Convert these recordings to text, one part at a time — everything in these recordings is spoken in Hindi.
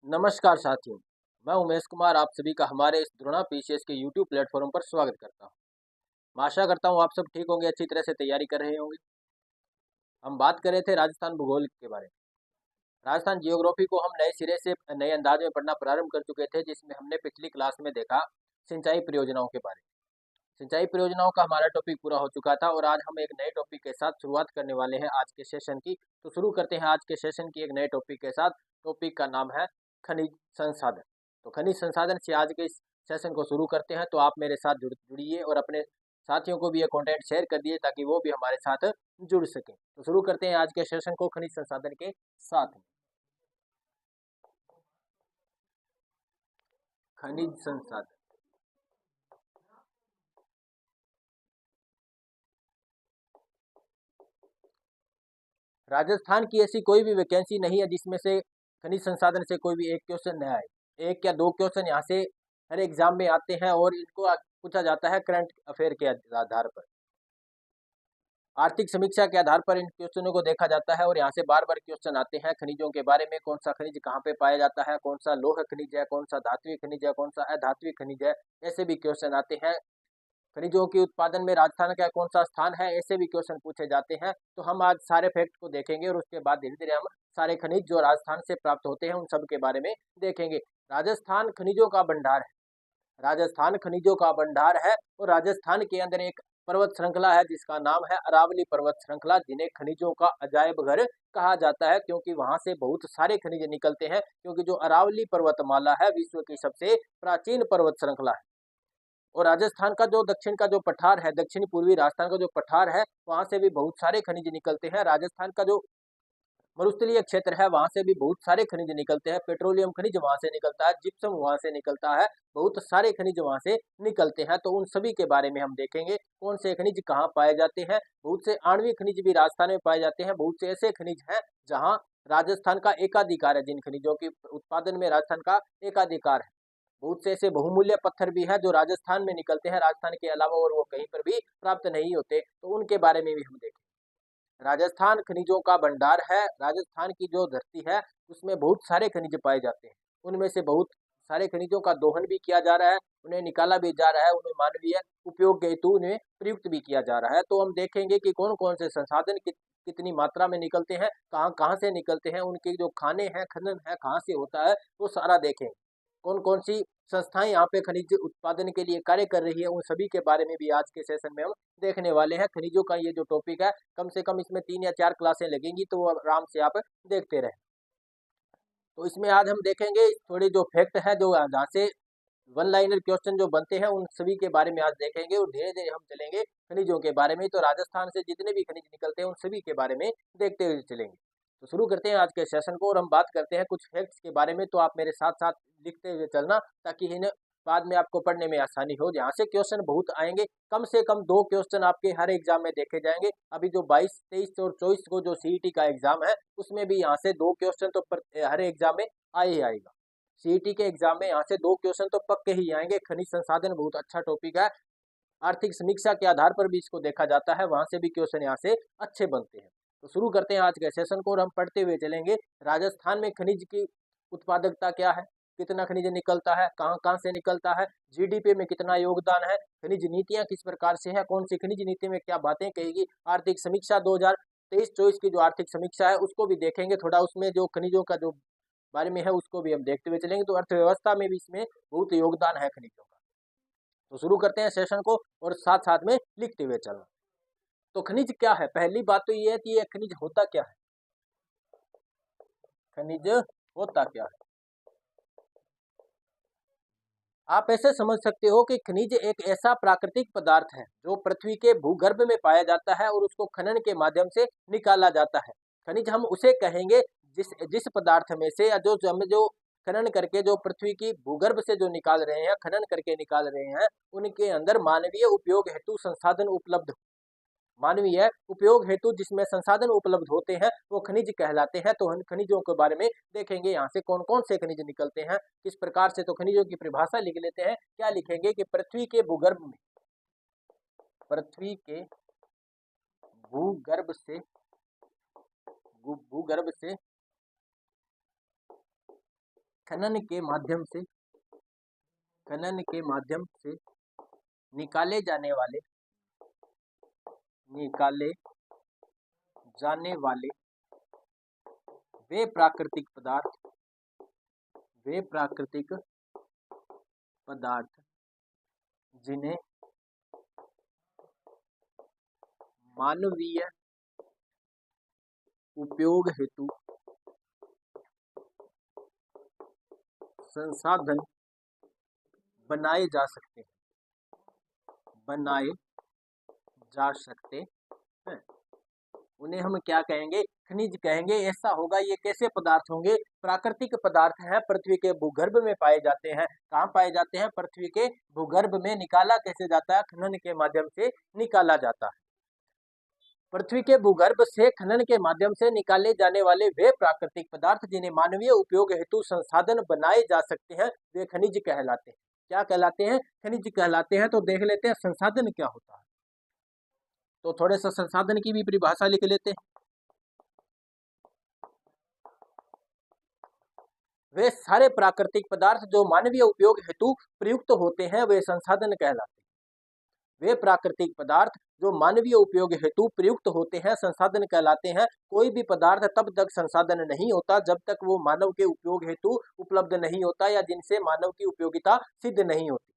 नमस्कार साथियों, मैं उमेश कुमार आप सभी का हमारे इस द्रोणा पीसीएस के यूट्यूब प्लेटफॉर्म पर स्वागत करता हूं। मैं आशा करता हूं आप सब ठीक होंगे, अच्छी तरह से तैयारी कर रहे होंगे। हम बात कर रहे थे राजस्थान भूगोल के बारे में। राजस्थान जियोग्राफी को हम नए सिरे से नए अंदाज में पढ़ना प्रारंभ कर चुके थे, जिसमें हमने पिछली क्लास में देखा सिंचाई परियोजनाओं के बारे में। सिंचाई परियोजनाओं का हमारा टॉपिक पूरा हो चुका था और आज हम एक नए टॉपिक के साथ शुरुआत करने वाले हैं आज के सेशन की। तो शुरू करते हैं आज के सेशन की एक नए टॉपिक के साथ। टॉपिक का नाम है खनिज संसाधन। तो खनिज संसाधन से आज के इस सेशन को शुरू करते हैं। तो आप मेरे साथ जुड़िए और अपने साथियों को भी ये कंटेंट शेयर कर दिए ताकि वो भी हमारे साथ जुड़ सकें। तो शुरू करते हैं आज के सेशन को खनिज संसाधन के साथ। खनिज संसाधन राजस्थान की ऐसी कोई भी वैकेंसी नहीं है जिसमें से खनिज संसाधन से कोई भी एक क्वेश्चन न आए। एक या दो क्वेश्चन यहाँ से हर एग्जाम में आते हैं और इनको पूछा जाता है करंट अफेयर के आधार पर। आर्थिक समीक्षा के आधार पर इन क्वेश्चनों को देखा जाता है और यहाँ से बार बार क्वेश्चन आते हैं खनिजों के बारे में। कौन सा खनिज कहाँ पे पाया जाता है, कौन सा लौह खनिज है, कौन सा धात्विक खनिज है, कौन सा अधात्विक खनिज है, ऐसे भी क्वेश्चन आते हैं। खनिजों के उत्पादन में राजस्थान का कौन सा स्थान है, ऐसे भी क्वेश्चन पूछे जाते हैं। तो हम आज सारे फैक्ट को देखेंगे और उसके बाद धीरे धीरे हम सारे खनिज जो राजस्थान से प्राप्त होते हैं उन सब के बारे में देखेंगे। राजस्थान खनिजों का भंडार है। राजस्थान खनिजों का भंडार है और राजस्थान के अंदर एक पर्वत श्रृंखला है जिसका नाम है अरावली पर्वत श्रृंखला, जिन्हें खनिजों का अजायब घर कहा जाता है क्योंकि वहां से बहुत सारे खनिज निकलते हैं। क्योंकि जो अरावली पर्वतमाला है विश्व की सबसे प्राचीन पर्वत श्रृंखला है। और राजस्थान का जो दक्षिण का जो पठार है, दक्षिण पूर्वी राजस्थान का जो पठार है, वहां से भी बहुत सारे खनिज निकलते हैं। राजस्थान का जो मरुस्थलीय क्षेत्र है वहां से भी बहुत सारे खनिज निकलते हैं। पेट्रोलियम खनिज वहां से निकलता है, जिप्सम वहां से निकलता है, बहुत सारे खनिज वहां से निकलते हैं। तो उन सभी के बारे में हम देखेंगे कौन से खनिज कहाँ पाए जाते हैं। बहुत से आणविक खनिज भी राजस्थान में पाए जाते हैं। बहुत से ऐसे खनिज हैं जहाँ राजस्थान का एकाधिकार है, जिन खनिजों के उत्पादन में राजस्थान का एकाधिकार है। बहुत से ऐसे बहुमूल्य पत्थर भी हैं जो राजस्थान में निकलते हैं राजस्थान के अलावा और वो कहीं पर भी प्राप्त नहीं होते। तो उनके बारे में भी हम देखें। राजस्थान खनिजों का भंडार है। राजस्थान की जो धरती है उसमें बहुत सारे खनिज पाए जाते हैं। उनमें से बहुत सारे खनिजों का दोहन भी किया जा रहा है, उन्हें निकाला भी जा रहा है, उन्हें मानवीय उपयोग के हेतु उन्हें प्रयुक्त भी किया जा रहा है। तो हम देखेंगे कि कौन कौन से संसाधन कितनी मात्रा में निकलते हैं, कहाँ कहाँ से निकलते हैं, उनके जो खाने हैं, खनन है कहाँ से होता है, वो सारा देखेंगे। कौन कौन सी संस्थाएं यहाँ पे खनिज उत्पादन के लिए कार्य कर रही है, उन सभी के बारे में भी आज के सेशन में हम देखने वाले हैं। खनिजों का ये जो टॉपिक है, कम से कम इसमें 3 या 4 क्लासें लगेंगी, तो वो आराम से आप देखते रहें। तो इसमें आज हम देखेंगे थोड़ी जो फैक्ट है, जो जहाँ से वन लाइनर क्वेश्चन जो बनते हैं उन सभी के बारे में आज देखेंगे और धीरे धीरे हम चलेंगे खनिजों के बारे में। तो राजस्थान से जितने भी खनिज निकलते हैं उन सभी के बारे में देखते हुए चलेंगे। तो शुरू करते हैं आज के सेशन को और हम बात करते हैं कुछ फैक्ट्स के बारे में। तो आप मेरे साथ साथ लिखते हुए चलना ताकि इन्हें बाद में आपको पढ़ने में आसानी हो। यहाँ से क्वेश्चन बहुत आएंगे, कम से कम 2 क्वेश्चन आपके हर एग्जाम में देखे जाएंगे। अभी जो 22, 23 और 24 को जो सीईटी का एग्जाम है उसमें भी यहाँ से 2 क्वेश्चन तो हर एग्जाम में आ ही आएगा। सीईटी के एग्जाम में यहाँ से 2 क्वेश्चन तो पक्के ही आएंगे। खनिज संसाधन बहुत अच्छा टॉपिक है। आर्थिक समीक्षा के आधार पर भी इसको देखा जाता है, वहां से भी क्वेश्चन यहाँ से अच्छे बनते हैं। तो शुरू करते हैं आज के सेशन को और हम पढ़ते हुए चलेंगे। राजस्थान में खनिज की उत्पादकता क्या है, कितना खनिज निकलता है, कहाँ कहाँ से निकलता है, जीडीपी में कितना योगदान है, खनिज नीतियां किस प्रकार से है, कौन सी खनिज नीति में क्या बातें कहेगी। आर्थिक समीक्षा 2023-24 की जो आर्थिक समीक्षा है उसको भी देखेंगे थोड़ा, उसमें जो खनिजों का जो बारे में है उसको भी हम देखते हुए चलेंगे। तो अर्थव्यवस्था में भी इसमें बहुत योगदान है खनिजों का। तो शुरू करते हैं सेशन को और साथ साथ में लिखते हुए चलना। तो खनिज क्या है, पहली बात तो ये है कि ये खनिज होता क्या है। खनिज होता क्या है, आप ऐसे समझ सकते हो कि खनिज एक ऐसा प्राकृतिक पदार्थ है जो पृथ्वी के भूगर्भ में पाया जाता है और उसको खनन के माध्यम से निकाला जाता है। खनिज हम उसे कहेंगे जिस जिस पदार्थ में से या जो हम जो खनन करके जो पृथ्वी की भूगर्भ से जो निकाल रहे हैं, खनन करके निकाल रहे हैं, उनके अंदर मानवीय उपयोग हेतु संसाधन उपलब्ध, मानवीय उपयोग हेतु जिसमें संसाधन उपलब्ध होते हैं वो खनिज कहलाते हैं। तो हम खनिजों के बारे में देखेंगे, यहाँ से कौन कौन से खनिज निकलते हैं, किस प्रकार से। तो खनिजों की परिभाषा लिख लेते हैं। क्या लिखेंगे कि पृथ्वी के भूगर्भ में, पृथ्वी के भूगर्भ से, भूगर्भ से खनन के माध्यम से निकाले जाने वाले वे प्राकृतिक पदार्थ जिन्हें मानवीय उपयोग हेतु संसाधन बनाए जा सकते हैं। उन्हें हम क्या कहेंगे? खनिज कहेंगे। ऐसा होगा, ये कैसे पदार्थ होंगे? प्राकृतिक पदार्थ हैं, पृथ्वी के भूगर्भ में पाए जाते हैं। कहाँ पाए जाते हैं? पृथ्वी के भूगर्भ में। निकाला कैसे जाता है? खनन के माध्यम से निकाला जाता है। पृथ्वी के भूगर्भ से खनन के माध्यम से निकाले जाने वाले वे प्राकृतिक पदार्थ जिन्हें मानवीय उपयोग हेतु संसाधन बनाए जा सकते हैं, वे खनिज कहलाते हैं। क्या कहलाते हैं? खनिज कहलाते हैं। तो देख लेते हैं संसाधन क्या होता है। तो थोड़े सा संसाधन की भी परिभाषा लिख लेते हैं। वे सारे प्राकृतिक पदार्थ जो मानवीय उपयोग हेतु प्रयुक्त होते हैं, वे संसाधन कहलाते हैं। वे प्राकृतिक पदार्थ जो मानवीय उपयोग हेतु प्रयुक्त होते हैं, संसाधन कहलाते हैं। कोई भी पदार्थ तब तक संसाधन नहीं होता जब तक वो मानव के उपयोग हेतु उपलब्ध नहीं होता या जिनसे मानव की उपयोगिता सिद्ध नहीं होती।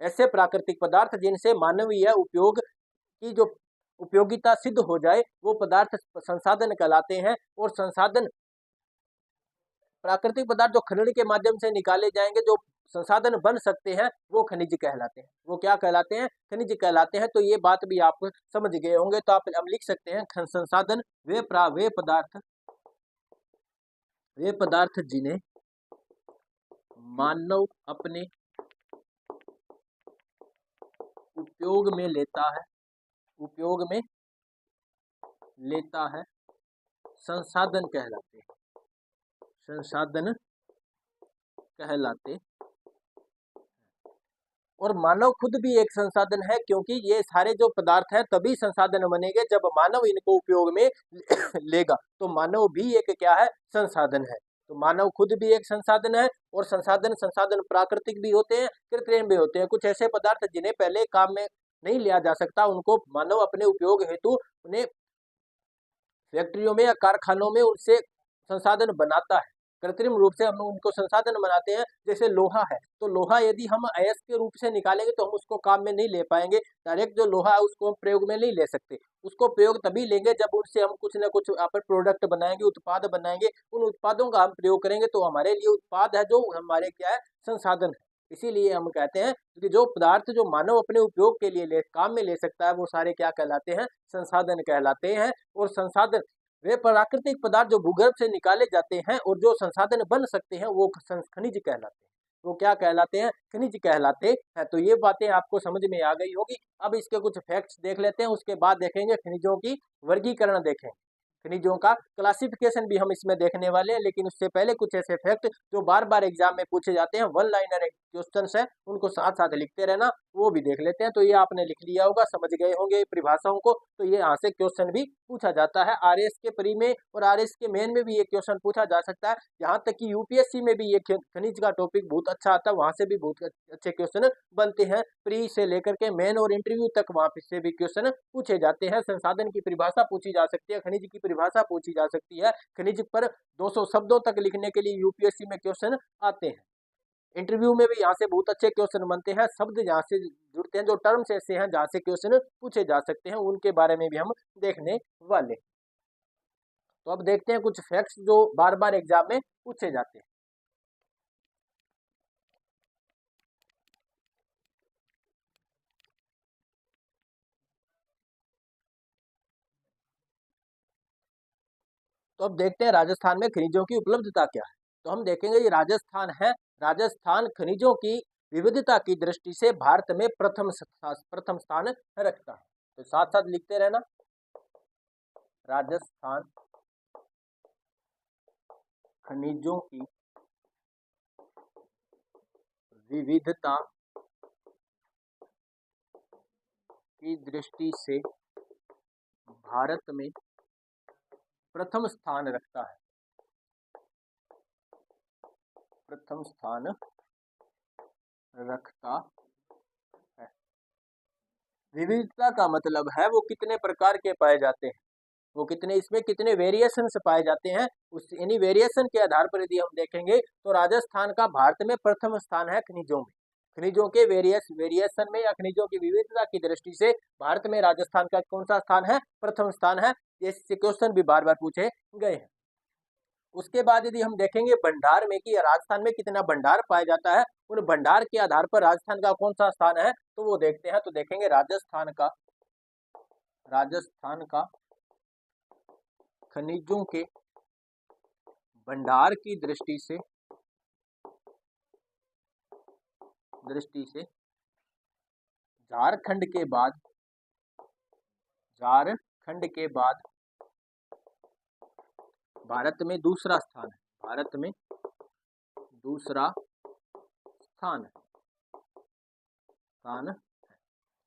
ऐसे प्राकृतिक पदार्थ जिनसे मानवीय उपयोग की जो उपयोगिता सिद्ध हो जाए, वो पदार्थ संसाधन कहलाते हैं। और संसाधन प्राकृतिक पदार्थ जो खनन के माध्यम से निकाले जाएंगे, जो संसाधन बन सकते हैं, वो खनिज कहलाते हैं। वो क्या कहलाते हैं? खनिज कहलाते हैं। तो ये बात भी आप समझ गए होंगे। तो आप लिख सकते हैं संसाधन वे पदार्थ जिन्हें मानव अपने उपयोग में लेता है, संसाधन कहलाते। और मानव खुद भी एक संसाधन है, क्योंकि ये सारे जो पदार्थ हैं तभी संसाधन बनेंगे जब मानव इनको उपयोग में लेगा। तो मानव भी एक क्या है? संसाधन है। तो मानव खुद भी एक संसाधन है। और संसाधन प्राकृतिक भी होते हैं, कृत्रिम भी होते हैं। कुछ ऐसे पदार्थ जिन्हें पहले काम में नहीं लिया जा सकता, उनको मानव अपने उपयोग हेतु उन्हें फैक्ट्रियों में या कारखानों में उनसे संसाधन बनाता है। कृत्रिम रूप से हम उनको संसाधन बनाते हैं। जैसे लोहा है, तो लोहा यदि हम अयस्क रूप से निकालेंगे तो हम उसको काम में नहीं ले पाएंगे। डायरेक्ट जो लोहा है उसको हम प्रयोग में नहीं ले सकते। उसको प्रयोग तभी लेंगे जब उससे हम कुछ ना कुछ यहाँ पर प्रोडक्ट बनाएंगे, उत्पाद बनाएंगे। उन उत्पादों का हम प्रयोग करेंगे तो हमारे लिए उत्पाद है जो हमारे क्या है? संसाधन है। इसीलिए हम कहते हैं कि जो पदार्थ जो मानव अपने उपयोग के लिए काम में ले सकता है, वो सारे क्या कहलाते हैं? संसाधन कहलाते हैं। और संसाधन वे प्राकृतिक पदार्थ जो भूगर्भ से निकाले जाते हैं और जो संसाधन बन सकते हैं, वो खनिज कहलाते हैं। वो क्या कहलाते हैं? खनिज कहलाते हैं। तो ये बातें आपको समझ में आ गई होगी। अब इसके कुछ फैक्ट्स देख लेते हैं, उसके बाद देखेंगे खनिजों की वर्गीकरण देखेंगे। खनिजों का क्लासिफिकेशन भी हम इसमें देखने वाले हैं। लेकिन उससे पहले कुछ ऐसे फैक्ट जो बार बार एग्जाम में पूछे जाते हैं, वन लाइनर क्वेश्चंस है, उनको साथ साथ लिखते रहना, वो भी देख लेते हैं। तो ये आपने लिख लिया होगा, समझ गए होंगे परिभाषाओं को। तो ये यहाँ से क्वेश्चन भी पूछा जाता है। आरएस के प्री में और आरएस के मेन में भी ये क्वेश्चन पूछा जा सकता है। यहाँ तक कि यूपीएससी में भी ये खनिज का टॉपिक बहुत अच्छा आता है, वहां से भी बहुत अच्छे क्वेश्चन बनते हैं। प्री से लेकर के मेन और इंटरव्यू तक वहां से भी क्वेश्चन पूछे जाते हैं। संसाधन की परिभाषा पूछी जा सकती है, खनिज की परिभाषा पूछी जा सकती है। खनिज पर 200 शब्दों तक लिखने के लिए यूपीएससी में क्वेश्चन आते हैं। इंटरव्यू में भी यहाँ से बहुत अच्छे क्वेश्चन बनते हैं। शब्द जहाँ से जुड़ते हैं, जो टर्म्स ऐसे हैं जहाँ से क्वेश्चन पूछे जा सकते हैं, उनके बारे में भी हम देखने वाले। तो अब देखते हैं कुछ फैक्ट्स जो बार बार एग्जाम में पूछे जाते हैं। तो अब देखते हैं राजस्थान में खनिजों की उपलब्धता क्या है। तो हम देखेंगे ये राजस्थान है। राजस्थान खनिजों की विविधता की दृष्टि से भारत में प्रथम स्थान रखता है। तो साथ साथ लिखते रहना, राजस्थान खनिजों की विविधता की दृष्टि से भारत में प्रथम स्थान रखता है। प्रथम स्थान रखता है। विविधता का मतलब है वो कितने प्रकार के पाए जाते हैं, वो कितने, इसमें कितने वेरिएशन पाए जाते हैं, उस यानी वेरिएशन के आधार पर यदि हम देखेंगे तो राजस्थान का भारत में प्रथम स्थान है खनिजों में। खनिजों के वेरिएशन में या खनिजों की विविधता की दृष्टि से भारत में राजस्थान का कौन सा स्थान है, प्रथम स्थान है। ये क्वेश्चन भी बार बार पूछे गए हैं। उसके बाद यदि हम देखेंगे भंडार में कि राजस्थान में कितना भंडार पाया जाता है, उन भंडार के आधार पर राजस्थान का कौन सा स्थान है, तो वो देखते हैं। तो देखेंगे राजस्थान का खनिजों के भंडार की दृष्टि से झारखंड के बाद भारत में दूसरा स्थान है। भारत में दूसरा स्थान है।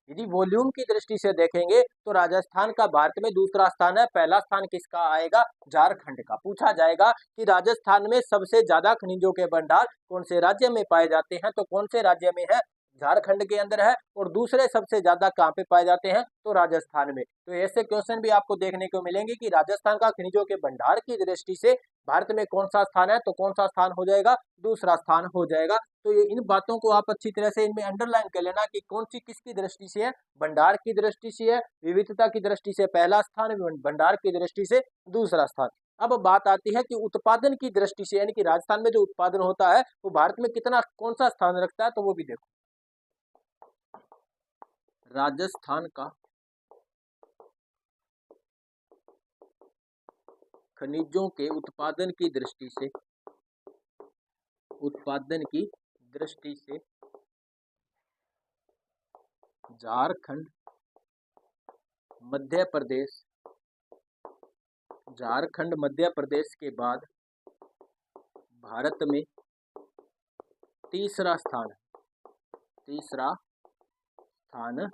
यदि वॉल्यूम की दृष्टि से देखेंगे तो राजस्थान का भारत में दूसरा स्थान है। पहला स्थान किसका आएगा, झारखंड का। पूछा जाएगा कि राजस्थान में सबसे ज्यादा खनिजों के भंडार कौन से राज्य में पाए जाते हैं, तो कौन से राज्य में है, झारखंड के अंदर है। और दूसरे सबसे ज्यादा कहाँ पे पाए जाते हैं, तो राजस्थान में। तो ऐसे क्वेश्चन भी आपको देखने को मिलेंगे कि राजस्थान का खनिजों के भंडार की दृष्टि से भारत में कौन सा स्थान है, तो कौन सा स्थान हो जाएगा, दूसरा स्थान हो जाएगा। तो ये इन बातों को आप अच्छी तरह से इनमें अंडरलाइन कर लेना कि कौन सी किसकी दृष्टि से है, भंडार की दृष्टि से है, विविधता की दृष्टि से पहला स्थान, भंडार की दृष्टि से दूसरा स्थान। अब बात आती है कि उत्पादन की दृष्टि से, यानी कि राजस्थान में जो उत्पादन होता है वो भारत में कितना, कौन सा स्थान रखता है, तो वो भी देखो। राजस्थान का खनिजों के उत्पादन की दृष्टि से झारखंड, मध्य प्रदेश के बाद भारत में तीसरा स्थान है।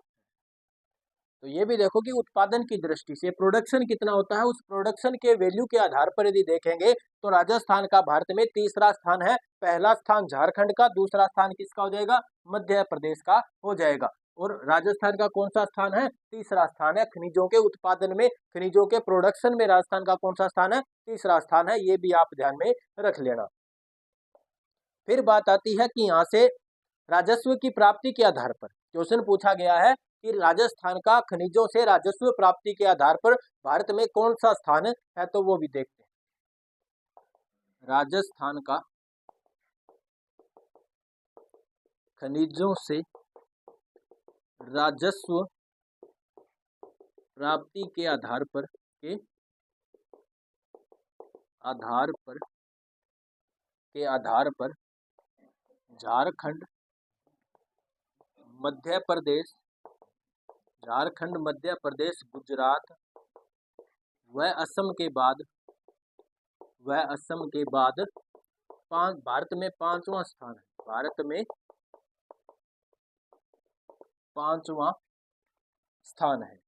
तो ये भी देखो कि उत्पादन की दृष्टि से प्रोडक्शन कितना होता है, उस प्रोडक्शन के वैल्यू के आधार पर यदि देखेंगे तो राजस्थान का भारत में तीसरा स्थान है। पहला स्थान झारखंड का, दूसरा स्थान किसका हो जाएगा, मध्य प्रदेश का हो जाएगा। और राजस्थान का कौन सा स्थान है, तीसरा स्थान है। खनिजों के उत्पादन में, खनिजों के प्रोडक्शन में राजस्थान का कौन सा स्थान है, तीसरा स्थान है। ये भी आप ध्यान में रख लेना। फिर बात आती है कि यहाँ से राजस्व की प्राप्ति के आधार पर क्वेश्चन पूछा गया है कि राजस्थान का खनिजों से राजस्व प्राप्ति के आधार पर भारत में कौन सा स्थान है, तो वो भी देखते हैं। राजस्थान का खनिजों से राजस्व प्राप्ति के आधार पर झारखंड, मध्य प्रदेश, गुजरात व असम के बाद भारत में पांचवा स्थान है। भारत में पांचवा स्थान है।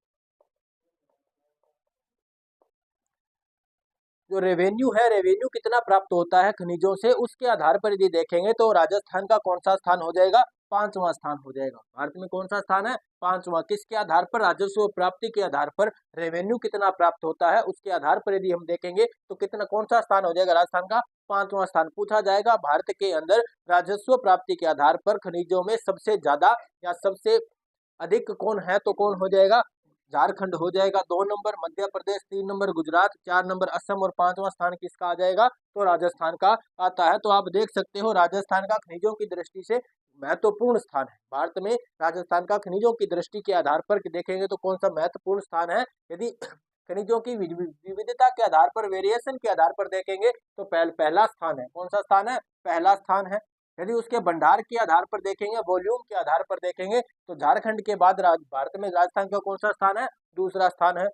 जो रेवेन्यू है, रेवेन्यू कितना प्राप्त होता है खनिजों से, उसके आधार पर यदि देखेंगे तो राजस्थान का कौन सा स्थान हो जाएगा, पांचवा स्थान हो जाएगा। भारत में कौन सा स्थान है, पांचवा। किसके आधार पर, राजस्व प्राप्ति के आधार पर। रेवेन्यू कितना प्राप्त होता है उसके आधार पर यदि हम देखेंगे तो कितना, कौन सा स्थान हो जाएगा, राजस्थान का पांचवा स्थान। पूछा जाएगा भारत के अंदर राजस्व प्राप्ति के आधार पर खनिजों में सबसे ज्यादा या सबसे अधिक कौन है, तो कौन हो जाएगा, झारखंड हो जाएगा। 2 number Madhya Pradesh, 3 number Gujarat, 4 number Assam और 5वां स्थान किसका आ जाएगा, तो राजस्थान का आता है। तो आप देख सकते हो राजस्थान का खनिजों की दृष्टि से महत्वपूर्ण स्थान है। भारत में राजस्थान का खनिजों की दृष्टि के आधार पर देखेंगे तो कौन सा महत्वपूर्ण स्थान है। यदि खनिजों की विविधता के आधार पर, वेरिएशन के आधार पर देखेंगे तो पहला स्थान है। कौन सा स्थान है, पहला स्थान है। यदि उसके भंडार के आधार पर देखेंगे, वॉल्यूम के आधार पर देखेंगे तो झारखंड के बाद भारत में राजस्थान का कौन सा स्थान है, दूसरा स्थान है।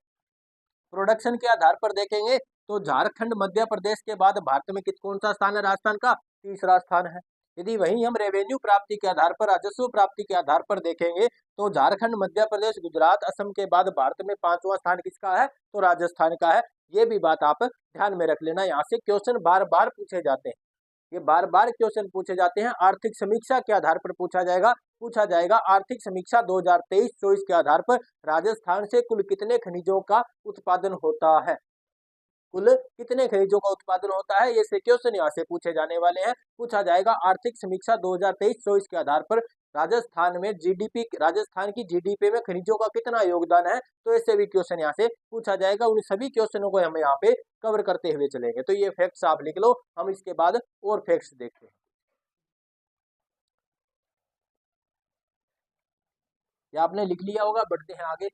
प्रोडक्शन के आधार पर देखेंगे तो झारखंड, मध्य प्रदेश के बाद भारत में कौन सा स्थान है, राजस्थान का तीसरा स्थान है। यदि वहीं हम रेवेन्यू प्राप्ति के आधार पर, राजस्व प्राप्ति के आधार पर देखेंगे तो झारखंड, मध्य प्रदेश, गुजरात, असम के बाद भारत में पांचवा स्थान किसका है, तो राजस्थान का है। ये भी बात आप ध्यान में रख लेना, यहाँ से क्वेश्चन बार बार पूछे जाते हैं। ये बार बार क्वेश्चन पूछे जाते हैं। आर्थिक समीक्षा के आधार पर पूछा जाएगा आर्थिक समीक्षा 2023-24 के आधार पर राजस्थान से कुल कितने खनिजों का उत्पादन होता है, कुल कितने खनिजों का उत्पादन होता है, ये से क्वेश्चन यहाँ से पूछे जाने वाले हैं। पूछा जाएगा आर्थिक समीक्षा 2023-24 के आधार पर राजस्थान में जीडीपी, राजस्थान की जीडीपी में खनिजों का कितना योगदान है, तो ऐसे भी क्वेश्चन यहाँ से पूछा जाएगा। उन सभी क्वेश्चनों को हम यहाँ पे कवर करते हुए चलेंगे। तो ये फैक्ट्स आप लिख लो, हम इसके बाद और फैक्ट्स देखते हैं। ये आपने लिख लिया होगा, बढ़ते हैं आगे।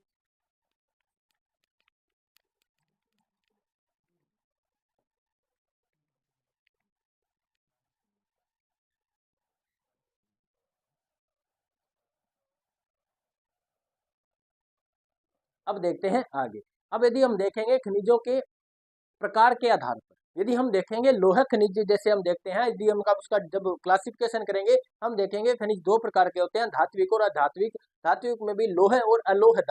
अब देखते हैं आगे। अब यदि हम देखेंगे खनिजों के प्रकार के आधार पर, यदि हम देखेंगे लोह खनिज, जैसे हम देखते हैं, यदि हम उसका जब क्लासिफिकेशन करेंगे, हम देखेंगे खनिज दो प्रकार के होते हैं, धात्विक और अधात्विक। धात्विक में भी लोह और अलोह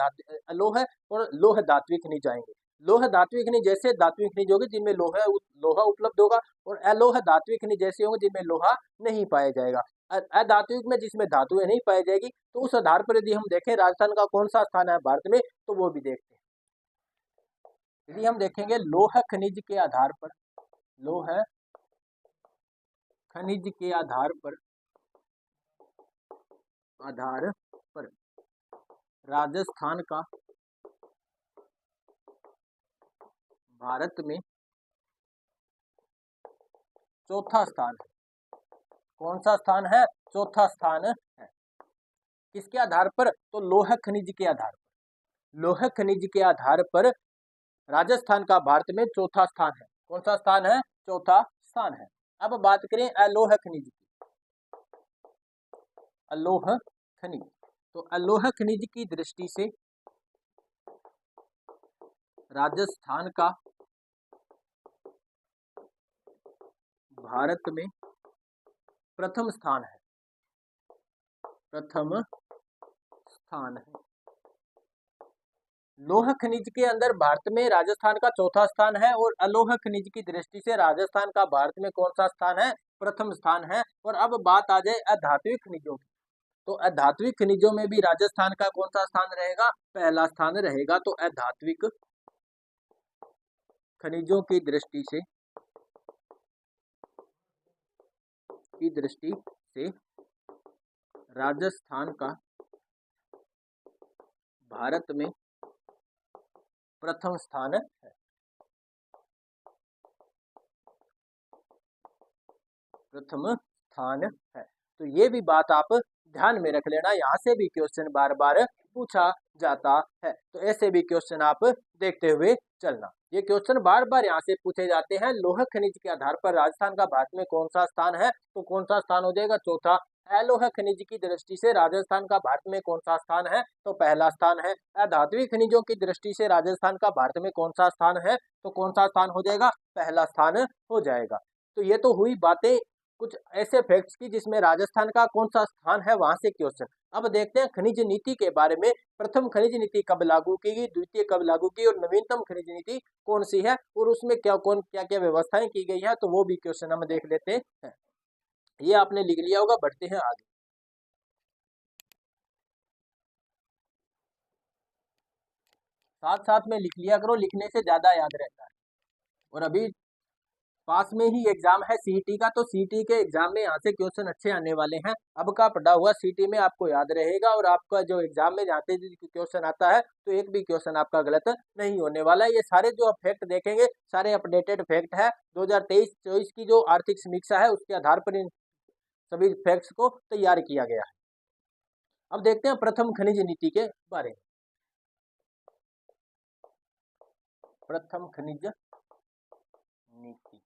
धात्विक खनिज आएंगे। लोह धात्विक खनिज जैसे धात्विक खनिज होगी जिनमें लोहा उपलब्ध होगा, और अलोह धात्विक खनिज जैसे होंगे जिनमें लोहा नहीं पाया जाएगा। अधात्विक में जिसमें धातुएं नहीं पाई जाएगी। तो उस आधार पर यदि हम देखें राजस्थान का कौन सा स्थान है भारत में, तो वो भी देखते हैं। यदि हम देखेंगे लोह खनिज के आधार पर, लोह खनिज के आधार पर राजस्थान का भारत में चौथा स्थान है। कौन सा स्थान है? चौथा स्थान है। किसके आधार पर? तो लोह खनिज के आधार पर। लोह खनिज के आधार पर राजस्थान का भारत में चौथा स्थान है। कौन सा स्थान है? चौथा स्थान है। अब बात करें अलोह खनिज की। अलोह खनिज, तो अलोह खनिज की दृष्टि से राजस्थान का भारत में प्रथम स्थान है। प्रथम स्थान है। लोह खनिज के अंदर भारत में राजस्थान का चौथा स्थान है, और अलोह खनिज की दृष्टि से राजस्थान का भारत में कौन सा स्थान है? प्रथम स्थान है। और अब बात आ जाए अधात्विक खनिजों की, तो अधात्विक खनिजों में भी राजस्थान का कौन सा स्थान रहेगा? पहला स्थान रहेगा। तो अधात्विक खनिजों की दृष्टि से राजस्थान का भारत में प्रथम स्थान है। प्रथम स्थान है। तो ये भी बात आप ध्यान में रख लेना, यहाँ से भी क्वेश्चन बार बार पूछा जाता है। तो ऐसे भी क्वेश्चन आप देखते हुए चलना। ये क्वेश्चन बार बार यहाँ से पूछे जाते हैं। लोह खनिज के आधार पर राजस्थान का भारत में कौन सा स्थान है? तो कौन सा स्थान हो जाएगा? चौथा। अलोह खनिज की दृष्टि से राजस्थान का भारत में कौन सा स्थान है? तो पहला स्थान है। अधात्विक खनिजों की दृष्टि से राजस्थान का भारत में कौन सा स्थान है? तो कौन सा स्थान हो जाएगा? पहला स्थान हो जाएगा। तो ये तो हुई बातें कुछ ऐसे फैक्ट्स की जिसमें राजस्थान का कौन सा स्थान है वहां से क्वेश्चन। अब देखते हैं खनिज नीति के बारे में। प्रथम खनिज नीति कब लागू की गई, द्वितीय कब लागू की, और नवीनतम खनिज नीति कौन सी है, और उसमें क्या क्या व्यवस्थाएं की गई है, तो वो भी क्वेश्चन हम देख लेते हैं। ये आपने लिख लिया होगा, बढ़ते हैं आगे। साथ साथ में लिख लिया करो, लिखने से ज्यादा याद रहता है। और अभी पास में ही एग्जाम है सीईटी का, तो सीईटी के एग्जाम में यहाँ से क्वेश्चन अच्छे आने वाले हैं। अब का पढ़ा हुआ सीईटी में आपको याद रहेगा, और आपका जो एग्जाम में जाते क्वेश्चन आता है तो एक भी क्वेश्चन आपका गलत नहीं होने वाला है। ये सारे जो आप फैक्ट देखेंगे सारे अपडेटेड फैक्ट है। 2023-24 की जो आर्थिक समीक्षा है उसके आधार पर इन सभी फैक्ट्स को तैयार किया गया है। अब देखते हैं प्रथम खनिज नीति के बारे में। प्रथम खनिज नीति,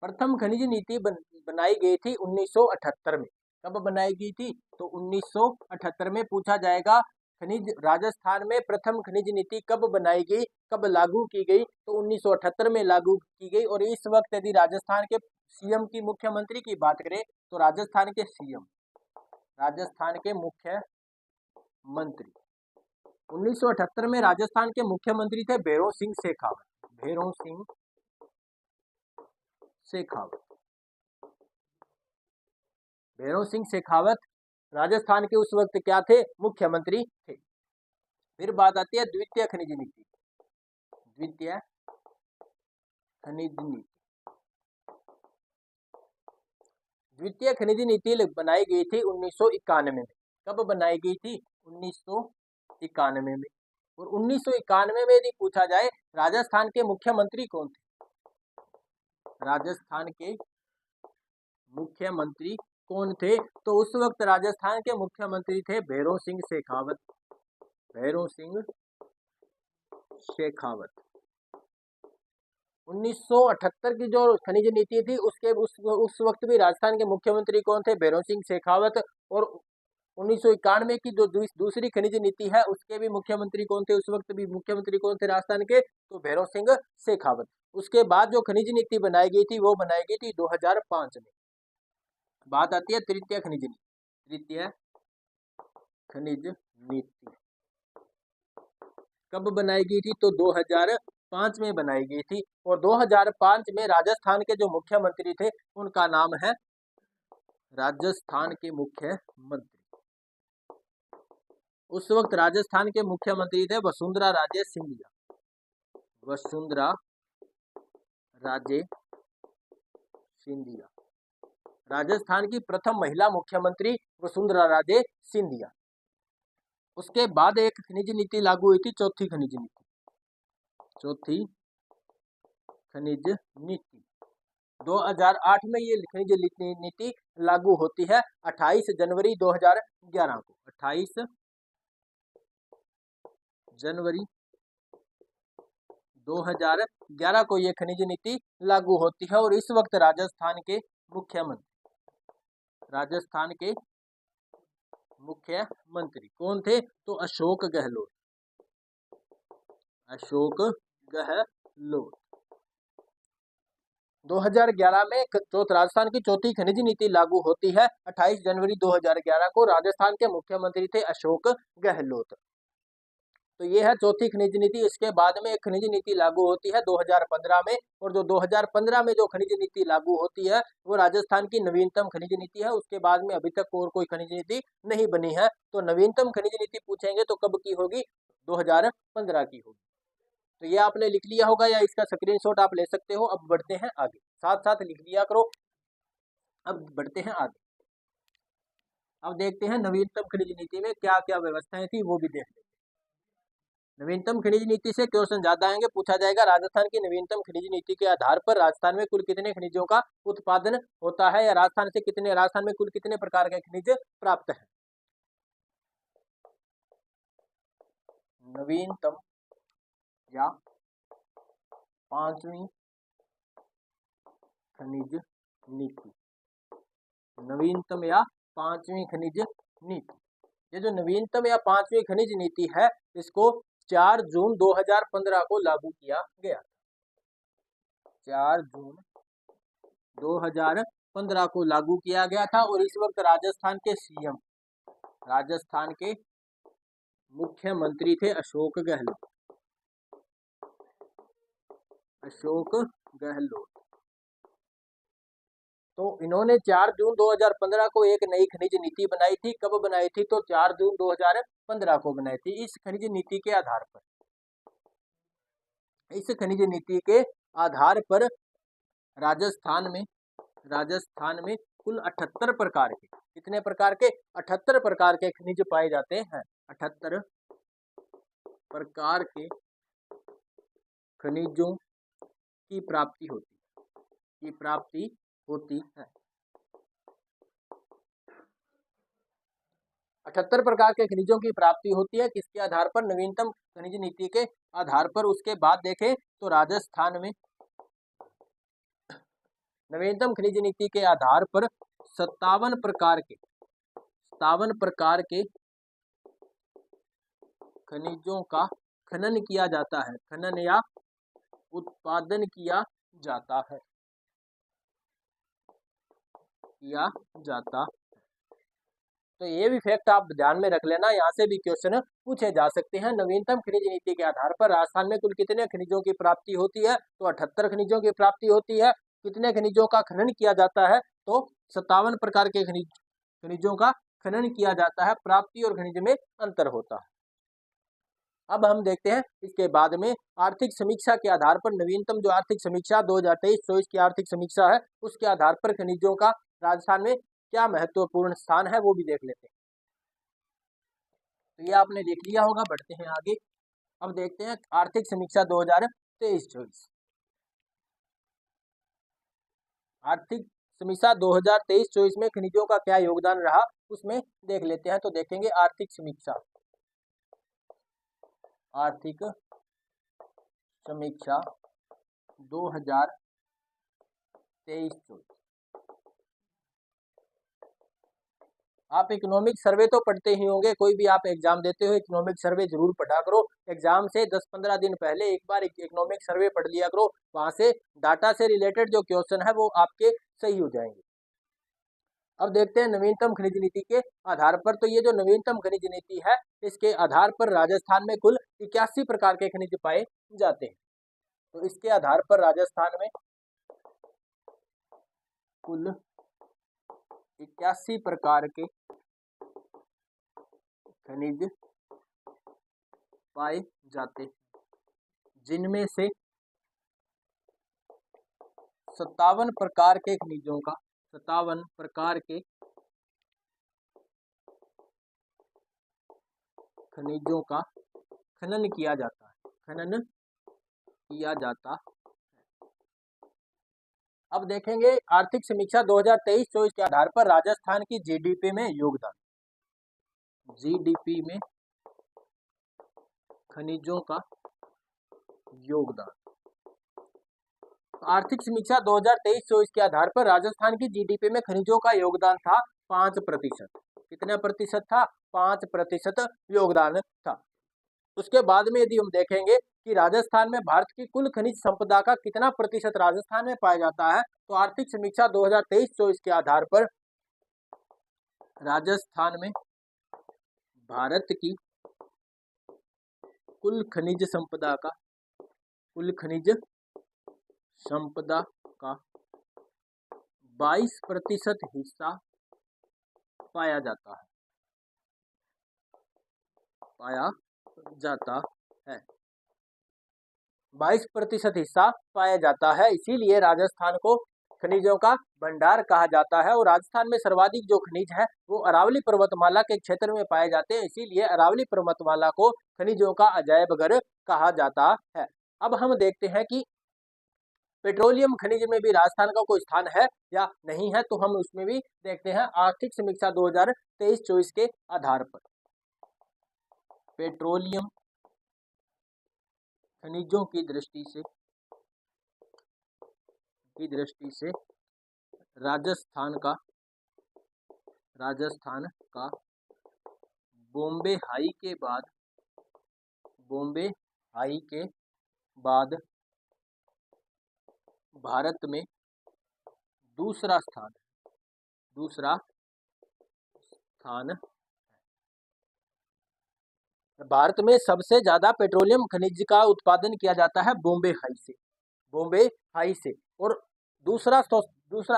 प्रथम खनिज नीति बनाई गई थी 1978 में। कब बनाई गई थी? तो 1978 में। पूछा जाएगा खनिज राजस्थान में प्रथम खनिज नीति कब बनाई गई, कब लागू की गई? तो 1978 में लागू की गई। और इस वक्त यदि राजस्थान के सीएम की, मुख्यमंत्री की बात करें, तो राजस्थान के सीएम, राजस्थान के मुख्यमंत्री 1978 में राजस्थान के मुख्यमंत्री थे भैरों सिंह शेखावत। भैरों सिंह शेखावत। भैरव सिंह शेखावत राजस्थान के उस वक्त क्या थे? मुख्यमंत्री थे। फिर बात आती है द्वितीय खनिज नीति। द्वितीय खनिज नीति, द्वितीय खनिज नीति बनाई गई थी 1991 में। कब बनाई गई थी? 1991 में। और 1991 में यदि पूछा जाए राजस्थान के मुख्यमंत्री कौन थे? राजस्थान के मुख्यमंत्री कौन थे? तो उस वक्त राजस्थान के मुख्यमंत्री थे भैरव सिंह शेखावत। भैरव सिंह शेखावत। 1978 की जो खनिज नीति थी उसके उस वक्त भी राजस्थान के मुख्यमंत्री कौन थे? भैरव सिंह शेखावत। और 1991 की जो दूसरी खनिज नीति है उसके भी मुख्यमंत्री कौन थे? उस वक्त भी मुख्यमंत्री कौन थे राजस्थान के? तो भैरव सिंह शेखावत। उसके बाद जो खनिज नीति बनाई गई थी वो बनाई गई थी 2005 में। बात आती है तृतीय खनिज नीति। तृतीय खनिज नीति कब बनाई गई थी? तो 2005 में बनाई गई थी। और 2005 में राजस्थान के जो मुख्यमंत्री थे उनका नाम है, राजस्थान के मुख्यमंत्री उस वक्त राजस्थान के मुख्यमंत्री थे वसुंधरा राजे सिंधिया। वसुंधरा राजे सिंधिया, राजस्थान की प्रथम महिला मुख्यमंत्री वसुंधरा राजे सिंधिया। उसके बाद एक खनिज नीति लागू हुई थी, चौथी खनिज नीति। चौथी खनिज नीति 2008 में ये खनिज नीति लागू होती है 28 जनवरी 2011 को। 28 जनवरी 2011 को ये खनिज नीति लागू होती है। और इस वक्त राजस्थान के मुख्यमंत्री कौन थे? तो अशोक गहलोत। अशोक गहलोत। 2011 में राजस्थान की चौथी खनिज नीति लागू होती है 28 जनवरी 2011 को। राजस्थान के मुख्यमंत्री थे अशोक गहलोत। तो ये है चौथी खनिज नीति। इसके बाद में एक खनिज नीति लागू होती है 2015 में। और जो 2015 में जो खनिज नीति लागू होती है वो राजस्थान की नवीनतम खनिज नीति है। उसके बाद में अभी तक और कोई खनिज नीति नहीं बनी है। तो नवीनतम खनिज नीति पूछेंगे तो कब की होगी? 2015 की होगी। तो ये आपने लिख लिया होगा या इसका स्क्रीनशॉट आप ले सकते हो। अब बढ़ते हैं आगे, साथ साथ लिख लिया करो। अब बढ़ते हैं आगे। अब देखते हैं नवीनतम खनिज नीति में क्या क्या व्यवस्थाएं थी वो भी देख लेते हैं। नवीनतम खनिज नीति से क्वेश्चन ज्यादा आएंगे। पूछा जाएगा राजस्थान की नवीनतम खनिज नीति के आधार पर राजस्थान में कुल कितने खनिजों का उत्पादन होता है, या राजस्थान में कुल कितने प्रकार के खनिज प्राप्त है। नवीनतम या पांचवी खनिज नीति। नवीनतम या पांचवी खनिज नीति। ये जो नवीनतम या पांचवी खनिज नीति है इसको 4 जून 2015 को लागू किया गया। 4 जून 2015 को लागू किया गया था। और इस वक्त राजस्थान के सीएम, राजस्थान के मुख्यमंत्री थे अशोक गहलोत। अशोक गहलोत। तो इन्होंने 4 जून 2015 को एक नई खनिज नीति बनाई थी। कब बनाई थी? तो 4 जून 2015 को बनाई थी। इस खनिज नीति के आधार पर, इस खनिज नीति के आधार पर राजस्थान में कुल 78 प्रकार के, कितने प्रकार के? 78 प्रकार के खनिज पाए जाते हैं। 78 प्रकार के खनिजों की प्राप्ति होती है। 78 प्रकार के खनिजों की प्राप्ति होती है। किसके आधार पर? नवीनतम खनिज नीति के आधार पर। उसके बाद देखें तो राजस्थान में नवीनतम खनिज नीति के आधार पर 57 प्रकार के खनिजों का खनन किया जाता है। खनन या उत्पादन किया जाता है। तो ये भी फैक्ट आप ध्यान में रख लेना। यहाँ से भी क्वेश्चन पूछे जा सकते हैं। नवीनतम खनिज नीति के आधार पर राजस्थान में कुल कितने खनिजों की प्राप्ति होती है? तो 78 खनिजों की प्राप्ति होती है। कितने खनिजों का खनन किया जाता है, तो 57 प्रकार के खनिजों का खनन किया जाता है। प्राप्ति और खनिज में अंतर होता है। अब हम देखते हैं इसके बाद में आर्थिक समीक्षा के आधार पर नवीनतम जो आर्थिक समीक्षा 2023-24 की आर्थिक समीक्षा है, उसके आधार पर खनिजों का राजस्थान में क्या महत्वपूर्ण स्थान है वो भी देख लेते हैं। तो ये आपने देख लिया होगा, बढ़ते हैं आगे। अब देखते हैं आर्थिक समीक्षा 2023-24। आर्थिक समीक्षा 2023-24 में खनिजों का क्या योगदान रहा, उसमें देख लेते हैं। तो देखेंगे आर्थिक समीक्षा 2023-24। आप इकोनॉमिक सर्वे तो पढ़ते ही होंगे, कोई भी आप एग्जाम देते हो इकोनॉमिक सर्वे जरूर पढ़ा करो। एग्जाम से 10-15 दिन पहले एक बार इकोनॉमिक सर्वे पढ़ लिया करो, वहां से डाटा से रिलेटेड जो क्वेश्चन है वो आपके सही हो जाएंगे। अब देखते हैं नवीनतम खनिज नीति के आधार पर। तो ये जो नवीनतम खनिज नीति है, इसके आधार पर राजस्थान में कुल 81 प्रकार के खनिज पाए जाते हैं। तो इसके आधार पर राजस्थान में कुल 81 प्रकार के खनिज पाए जाते हैं, जिनमें से 57 प्रकार के खनिजों का 57 प्रकार के खनिजों का खनन किया जाता है, खनन किया जाता है। अब देखेंगे आर्थिक समीक्षा 2023-24 के आधार पर राजस्थान की जीडीपी में योगदान। जीडीपी में खनिजों का योगदान। आर्थिक समीक्षा 2023-24 के आधार पर राजस्थान की जीडीपी में खनिजों का योगदान था 5%। कितना प्रतिशत था? 5% योगदान था। उसके बाद में यदि हम देखेंगे कि राजस्थान में भारत की कुल खनिज संपदा का कितना प्रतिशत राजस्थान में पाया जाता है, तो आर्थिक समीक्षा 2023-24 के आधार पर राजस्थान में भारत की कुल खनिज संपदा का 22% हिस्सा पाया जाता है। 22% हिस्सा पाया जाता है। इसीलिए राजस्थान को खनिजों का भंडार कहा जाता है। और राजस्थान में सर्वाधिक जो खनिज है वो अरावली पर्वतमाला के क्षेत्र में पाए जाते हैं। इसीलिए अरावली पर्वतमाला को खनिजों का अजायब घर कहा जाता है। अब हम देखते हैं कि पेट्रोलियम खनिज में भी राजस्थान का कोई स्थान है या नहीं है, तो हम उसमें भी देखते हैं आर्थिक समीक्षा 2023-24 के आधार पर। पेट्रोलियम खनिजों की दृष्टि से राजस्थान का बॉम्बे हाई के बाद भारत में दूसरा स्थान है। भारत में सबसे ज्यादा पेट्रोलियम खनिज का उत्पादन किया जाता है बॉम्बे हाई से। और दूसरा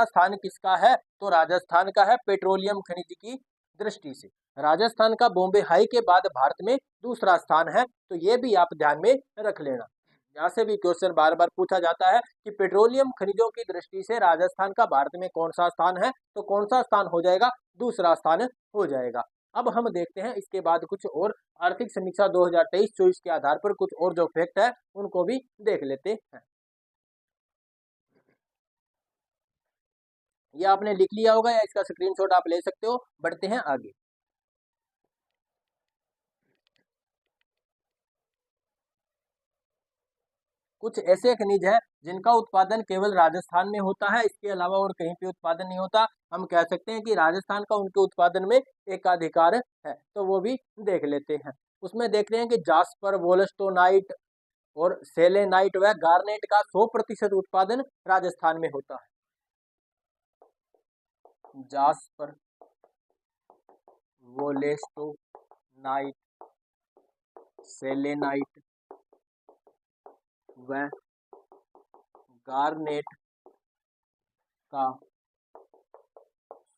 स्थान किसका है? तो राजस्थान का है पेट्रोलियम खनिज की दृष्टि से। राजस्थान का बॉम्बे हाई के बाद भारत में दूसरा स्थान है। तो ये भी आप ध्यान में रख लेना। यहाँ से भी क्वेश्चन बार बार पूछा जाता है कि पेट्रोलियम खनिजों की दृष्टि से राजस्थान का भारत में कौन सा स्थान है, तो कौन सा स्थान हो जाएगा? दूसरा स्थान हो जाएगा। अब हम देखते हैं इसके बाद कुछ और आर्थिक समीक्षा 2023-24 के आधार पर कुछ और जो फैक्ट है उनको भी देख लेते हैं। ये आपने लिख लिया होगा या इसका स्क्रीनशॉट आप ले सकते हो। बढ़ते हैं आगे। कुछ ऐसे खनिज हैं जिनका उत्पादन केवल राजस्थान में होता है, इसके अलावा और कहीं पे उत्पादन नहीं होता। हम कह सकते हैं कि राजस्थान का उनके उत्पादन में एकाधिकार है। तो वो भी देख लेते हैं। उसमें देख रहे हैं कि जास्पर, वोल्स्टोनाइट और सेलेनाइट व गार्नेट का 100% उत्पादन राजस्थान में होता है। जास्पर, वोलेस्टोनाइट, सेलेनाइट व गार्नेट का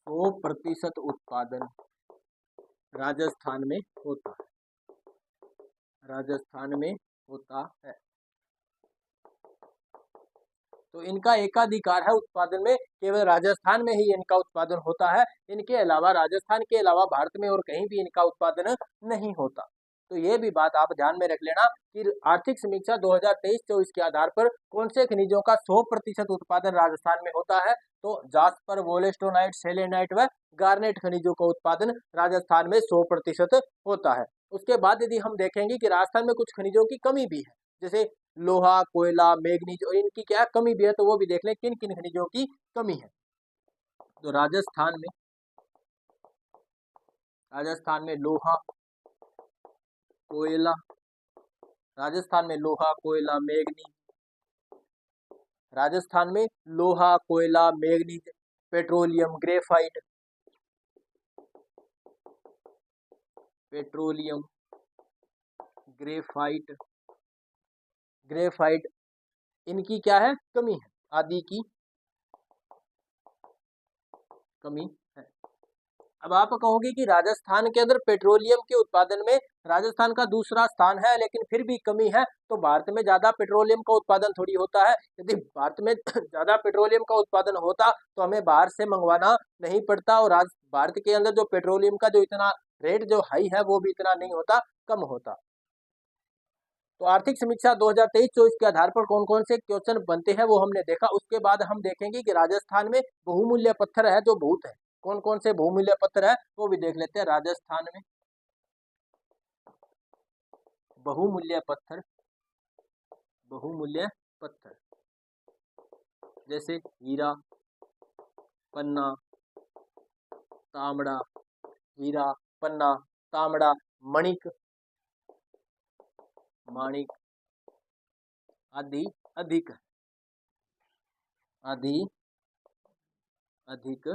100% उत्पादन राजस्थान में होता है, राजस्थान में होता है। तो इनका एकाधिकार है उत्पादन में, केवल राजस्थान में ही इनका उत्पादन होता है। इनके अलावा, राजस्थान के अलावा भारत में और कहीं भी इनका उत्पादन नहीं होता। तो ये भी बात आप ध्यान में रख लेना कि आर्थिक समीक्षा 2023-24 के आधार पर कौन से खनिजों का 100% उत्पादन राजस्थान में होता है। तो जास्पर, वोलेस्टोनाइट, सेलेनाइट व गार्नेट खनिजों का उत्पादन राजस्थान में 100% होता है। उसके बाद यदि हम देखेंगे कि राजस्थान में कुछ खनिजों की कमी भी है, जैसे लोहा, कोयला, मैग्नीज, और इनकी क्या कमी भी है, तो वो भी देख लें किन किन खनिजों की कमी है। तो राजस्थान में लोहा, कोयला, राजस्थान में लोहा, कोयला, मैग्नीज, राजस्थान में लोहा, कोयला, manganese, petroleum, graphite, petroleum, graphite, graphite, इनकी क्या है कमी है, आदि की कमी है। अब आप कहोगे कि राजस्थान के अंदर पेट्रोलियम के उत्पादन में राजस्थान का दूसरा स्थान है, लेकिन फिर भी कमी है, तो भारत में ज्यादा पेट्रोलियम का उत्पादन थोड़ी होता है। यदि भारत में ज्यादा पेट्रोलियम का उत्पादन होता तो हमें बाहर से मंगवाना नहीं पड़ता, और भारत के अंदर जो पेट्रोलियम का जो इतना रेट जो हाई है वो भी इतना नहीं होता, कम होता। तो आर्थिक समीक्षा 2023-24 के आधार पर कौन कौन से क्वेश्चन बनते हैं वो हमने देखा। उसके बाद हम देखेंगे कि राजस्थान में बहुमूल्य पत्थर है जो बहुत है, कौन कौन से बहुमूल्य पत्थर है वो भी देख लेते हैं। राजस्थान में बहुमूल्य पत्थर, बहुमूल्य पत्थर जैसे हीरा, पन्ना, तांबड़ा, हीरा, पन्ना, तांबड़ा, मणिक, माणिक आदि अधिक, आदि अधिक।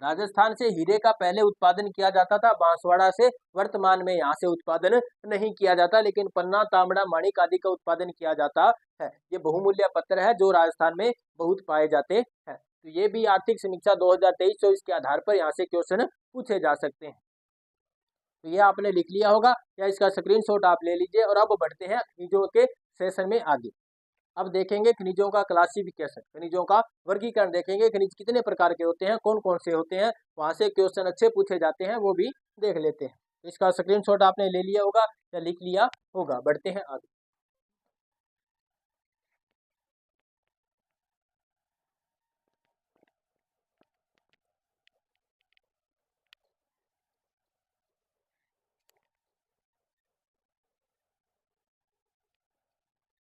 राजस्थान से हीरे का पहले उत्पादन किया जाता था बांसवाड़ा से, वर्तमान में यहाँ से उत्पादन नहीं किया जाता, लेकिन पन्ना, तांबड़ा, माणिक आदि का उत्पादन किया जाता है। ये बहुमूल्य पत्थर है जो राजस्थान में बहुत पाए जाते हैं। तो ये भी आर्थिक समीक्षा 2023-24 के आधार पर यहाँ से क्वेश्चन पूछे जा सकते हैं। तो ये आपने लिख लिया होगा या इसका स्क्रीनशॉट आप ले लीजिए। और अब बढ़ते हैं खनिजों के सेशन में आगे। अब देखेंगे खनिजों का क्लासिफिकेशन, खनिजों का वर्गीकरण देखेंगे, खनिज कितने प्रकार के होते हैं, कौन कौन से होते हैं, वहां से क्वेश्चन अच्छे पूछे जाते हैं, वो भी देख लेते हैं। इसका स्क्रीनशॉट आपने ले लिया होगा या लिख लिया होगा। बढ़ते हैं आगे।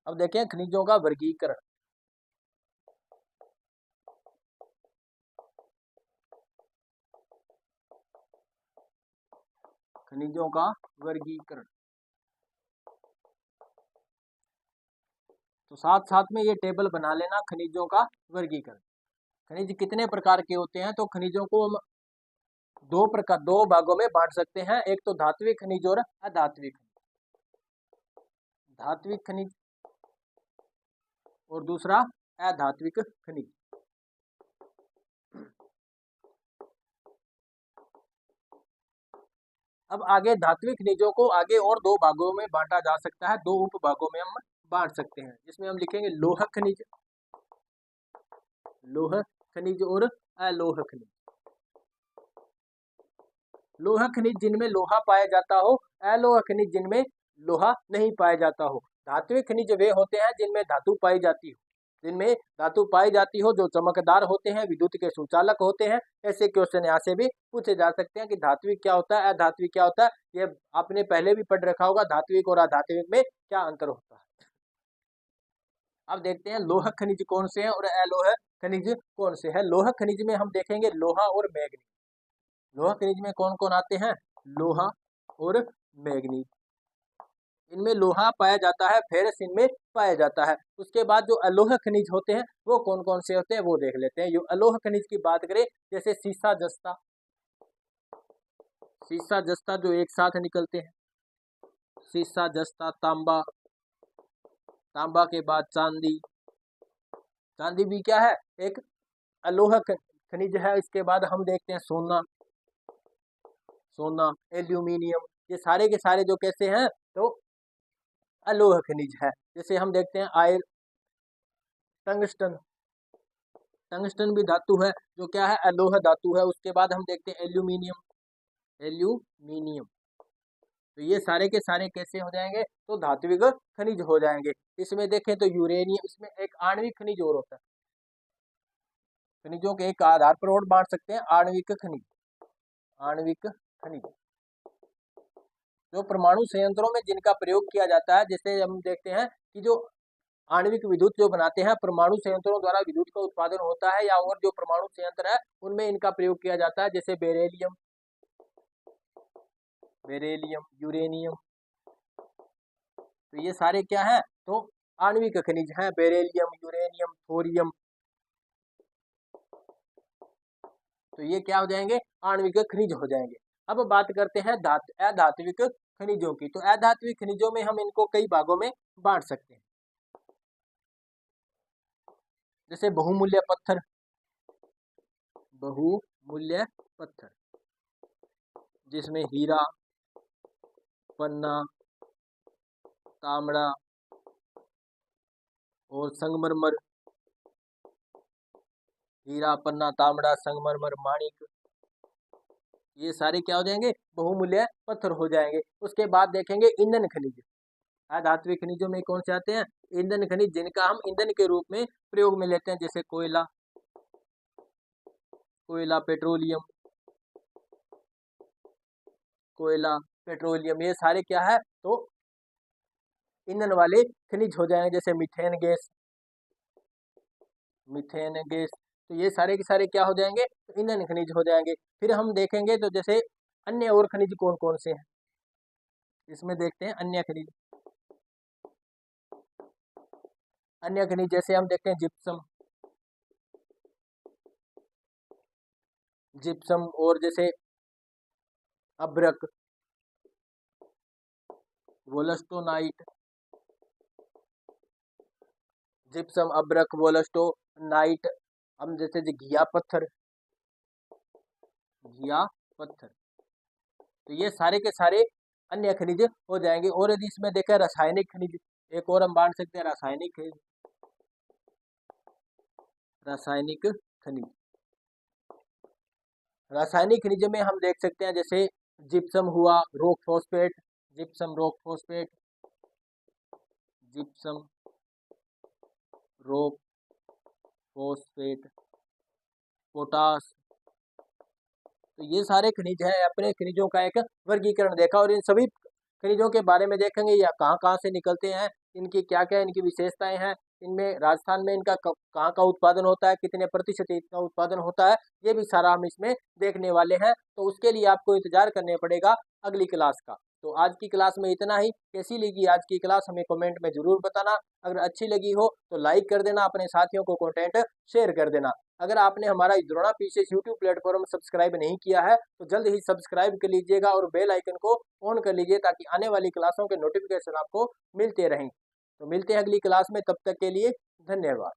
अब देखें खनिजों का वर्गीकरण। खनिजों का वर्गीकरण, तो साथ साथ में ये टेबल बना लेना खनिजों का वर्गीकरण। खनिज कितने प्रकार के होते हैं, तो खनिजों को हम दो भागों में बांट सकते हैं। एक तो धात्विक खनिज और अधात्विक खनिज, धात्विक खनिज, और दूसरा अधात्विक खनिज। अब आगे धात्विक खनिजों को आगे और दो भागों में बांटा जा सकता है, दो उप भागों में हम बांट सकते हैं, जिसमें हम लिखेंगे लोह खनिज, लोह खनिज और अलोह खनिज। लोह खनिज जिनमें लोहा पाया जाता हो, अलोह खनिज जिनमें लोहा नहीं पाया जाता हो। धात्विक खनिज वे होते हैं जिनमें धातु पाई जाती हो, जिनमें धातु पाई जाती हो, जो चमकदार होते हैं, विद्युत के सुचालक होते हैं। ऐसे क्वेश्चन यहाँ से भी पूछे जा सकते हैं कि धात्विक क्या होता है, अधात्विक क्या होता है। ये आपने पहले भी पढ़ रखा होगा, धात्विक और अधात्विक में क्या अंतर होता है। अब देखते हैं लोह खनिज कौन से हैं और अलोह खनिज कौन से हैं। लोह खनिज में हम देखेंगे लोहा और मैग्नीज। लोहा खनिज में कौन कौन आते हैं, लोहा और मैग्नीज। इनमें लोहा पाया जाता है, फेरस इनमें पाया जाता है। उसके बाद जो अलोह खनिज होते हैं वो कौन कौन से होते हैं वो देख लेते हैं। जो अलोह खनिज की बात करें, जैसे सीसा, जस्ता, सीसा जस्ता जो एक साथ निकलते हैं, सीसा, जस्ता, तांबा, तांबा के बाद चांदी, चांदी भी क्या है, एक अलोह खनिज है। इसके बाद हम देखते हैं सोना, सोना, एल्यूमिनियम, ये सारे के सारे जो कैसे हैं तो अलोह खनिज है। जैसे हम देखते हैं आयरन, टंगस्टन, टंगस्टन भी धातु है जो क्या है अलोह धातु है। उसके बाद हम देखते हैं एल्यूमिनियम, एल्यूमिनियम, तो ये सारे के सारे कैसे हो जाएंगे तो धात्विक खनिज हो जाएंगे। इसमें देखें तो यूरेनियम, इसमें एक आणविक खनिज और होता है, खनिजों के एक आधार पर और बांट सकते हैं आणविक खनिज, आणविक खनिज जो परमाणु संयंत्रों में जिनका प्रयोग किया जाता है। जैसे हम देखते हैं कि जो आणविक विद्युत जो बनाते हैं परमाणु संयंत्रों द्वारा विद्युत का उत्पादन होता है, या और जो परमाणु संयंत्र है उनमें इनका प्रयोग किया जाता है। जैसे बेरेलियम, बेरेलियम, यूरेनियम, तो ये सारे क्या है तो आणविक खनिज हैं। बेरेलियम, यूरेनियम, थोरियम, तो ये क्या हो जाएंगे आणविक खनिज हो जाएंगे। अब बात करते हैं अधात्विक खनिजों की। तो अधात्विक खनिजों में हम इनको कई भागों में बांट सकते हैं। जैसे बहुमूल्य पत्थर, बहुमूल्य पत्थर जिसमें हीरा, पन्ना, तांबा और संगमरमर, हीरा, पन्ना, तांबा, संगमरमर, माणिक, ये सारे क्या हो जाएंगे बहुमूल्य पत्थर हो जाएंगे। उसके बाद देखेंगे ईंधन खनिज। अधात्विक खनिजों में कौन से आते हैं ईंधन खनिज, जिनका हम ईंधन के रूप में प्रयोग में लेते हैं। जैसे कोयला, कोयला, पेट्रोलियम, कोयला, पेट्रोलियम, ये सारे क्या है तो ईंधन वाले खनिज हो जाएंगे। जैसे मीथेन गैस, मीथेन गैस, तो ये सारे के सारे क्या हो जाएंगे तो ईंधन खनिज हो जाएंगे। फिर हम देखेंगे तो जैसे अन्य और खनिज कौन कौन से हैं, इसमें देखते हैं अन्य खनिज। अन्य खनिज जैसे हम देखते हैं जिप्सम, जिप्सम, और जैसे अभ्रक, वोलस्टोनाइट, जिप्सम, अभ्रक, वोलस्टोनाइट। हम जैसे घिया पत्थर, घिया पत्थर, तो ये सारे के सारे अन्य खनिज हो जाएंगे। और यदि इसमें देखें रासायनिक खनिज, एक और हम बांट सकते हैं रासायनिक खनिज, रासायनिक खनिज। रासायनिक खनिज में हम देख सकते हैं जैसे जिप्सम हुआ, rock phosphate, gypsum rock phosphate, gypsum rock phosphate, potash, तो ये सारे खनिज हैं। अपने खनिजों का एक वर्गीकरण देखा और इन सभी खनिजों के बारे में देखेंगे या कहाँ कहाँ से निकलते हैं, इनकी क्या क्या इनकी विशेषताएं हैं, इनमें राजस्थान में इनका कहाँ का उत्पादन होता है, कितने प्रतिशत इसका उत्पादन होता है, ये भी सारा हम इसमें देखने वाले हैं। तो उसके लिए आपको इंतजार करने पड़ेगा अगली क्लास का। तो आज की क्लास में इतना ही। कैसी लगी आज की क्लास हमें कमेंट में जरूर बताना। अगर अच्छी लगी हो तो लाइक कर देना, अपने साथियों को कंटेंट शेयर कर देना। अगर आपने हमारा Drona PCS YouTube platform subscribe नहीं किया है तो जल्द ही सब्सक्राइब कर लीजिएगा और बेल आइकन को ऑन कर लीजिए ताकि आने वाली क्लासों के नोटिफिकेशन आपको मिलते रहें। तो मिलते हैं अगली क्लास में, तब तक के लिए धन्यवाद।